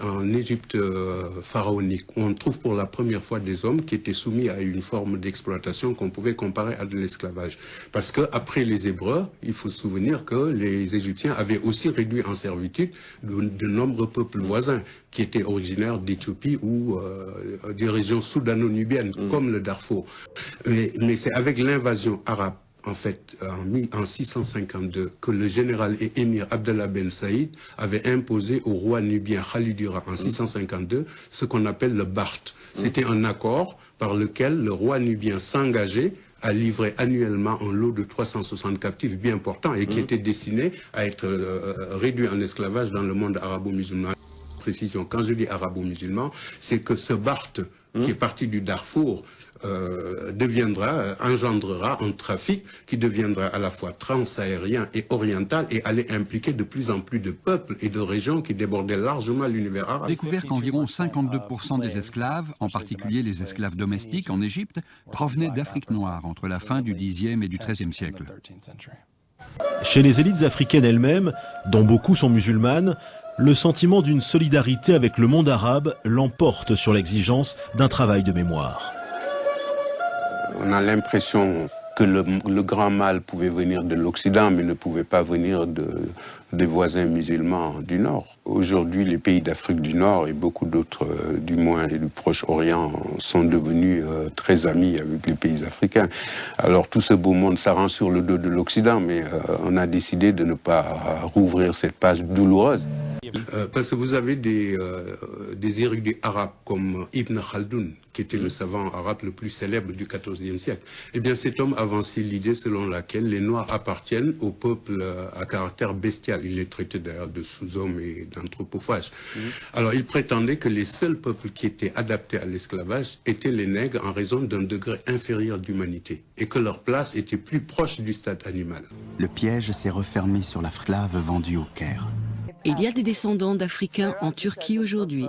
En Égypte pharaonique, on trouve pour la première fois des hommes qui étaient soumis à une forme d'exploitation qu'on pouvait comparer à de l'esclavage. Parce qu'après les Hébreux, il faut se souvenir que les Égyptiens avaient aussi réduit en servitude de nombreux peuples voisins qui étaient originaires d'Éthiopie ou des régions soudano-nubiennes, comme le Darfour. Mais c'est avec l'invasion arabe, en fait, en 652, que le général et émir Abdallah Ben Saïd avait imposé au roi nubien Khalidura en 652 ce qu'on appelle le Barth. C'était un accord par lequel le roi nubien s'engageait à livrer annuellement un lot de 360 captifs bien portants et qui étaient destinés à être réduits en esclavage dans le monde arabo-musulman. Précision, quand je dis arabo-musulman, c'est que ce Barth, qui est parti du Darfour, engendrera un trafic qui deviendra à la fois transaérien et oriental et allait impliquer de plus en plus de peuples et de régions qui débordaient largement l'univers arabe. Découvert qu'environ 52% des esclaves, en particulier les esclaves domestiques en Égypte, provenaient d'Afrique noire entre la fin du Xe et du XIIIe siècle. Chez les élites africaines elles-mêmes, dont beaucoup sont musulmanes, le sentiment d'une solidarité avec le monde arabe l'emporte sur l'exigence d'un travail de mémoire. On a l'impression que le grand mal pouvait venir de l'Occident, mais ne pouvait pas venir des voisins musulmans du Nord. Aujourd'hui, les pays d'Afrique du Nord et beaucoup d'autres, du moins et du Proche-Orient, sont devenus très amis avec les pays africains. Alors tout ce beau monde s'arrange sur le dos de l'Occident, mais on a décidé de ne pas rouvrir cette page douloureuse. Parce que vous avez des érudits arabes comme Ibn Khaldoun, qui était le savant arabe le plus célèbre du XIVe siècle. Eh bien, cet homme avançait l'idée selon laquelle les Noirs appartiennent au peuple à caractère bestial. Il les traitait d'ailleurs de sous-hommes et d'anthropophages. Alors, il prétendait que les seuls peuples qui étaient adaptés à l'esclavage étaient les nègres en raison d'un degré inférieur d'humanité et que leur place était plus proche du stade animal. Le piège s'est refermé sur la esclave vendue au Caire. Il y a des descendants d'Africains en Turquie aujourd'hui.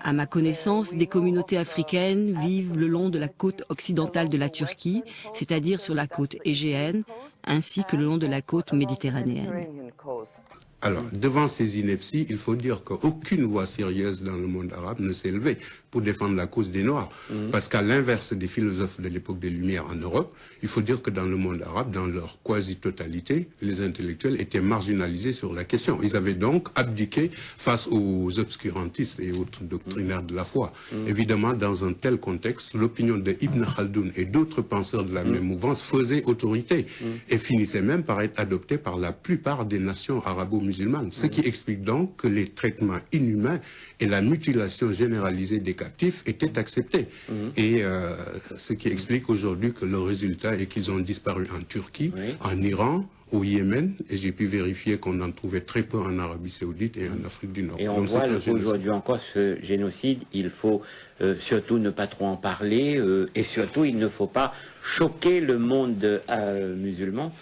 À ma connaissance, des communautés africaines vivent le long de la côte occidentale de la Turquie, c'est-à-dire sur la côte égéenne, ainsi que le long de la côte méditerranéenne. Alors, devant ces inepties, il faut dire qu'aucune voix sérieuse dans le monde arabe ne s'est levée pour défendre la cause des Noirs. Parce qu'à l'inverse des philosophes de l'époque des Lumières en Europe, il faut dire que dans le monde arabe, dans leur quasi-totalité, les intellectuels étaient marginalisés sur la question. Ils avaient donc abdiqué face aux obscurantistes et autres doctrinaires de la foi. Évidemment, dans un tel contexte, l'opinion de Ibn Khaldoun et d'autres penseurs de la même mouvance faisait autorité et finissait même par être adoptée par la plupart des nations arabo-musulmanes. Ce qui explique donc que les traitements inhumains et la mutilation généralisée des captifs étaient acceptés. Et ce qui explique aujourd'hui que le résultat est qu'ils ont disparu en Turquie, en Iran, au Yémen, et j'ai pu vérifier qu'on en trouvait très peu en Arabie Saoudite et en Afrique du Nord. Et on voit aujourd'hui encore ce génocide, il faut surtout ne pas trop en parler, et surtout il ne faut pas choquer le monde musulman.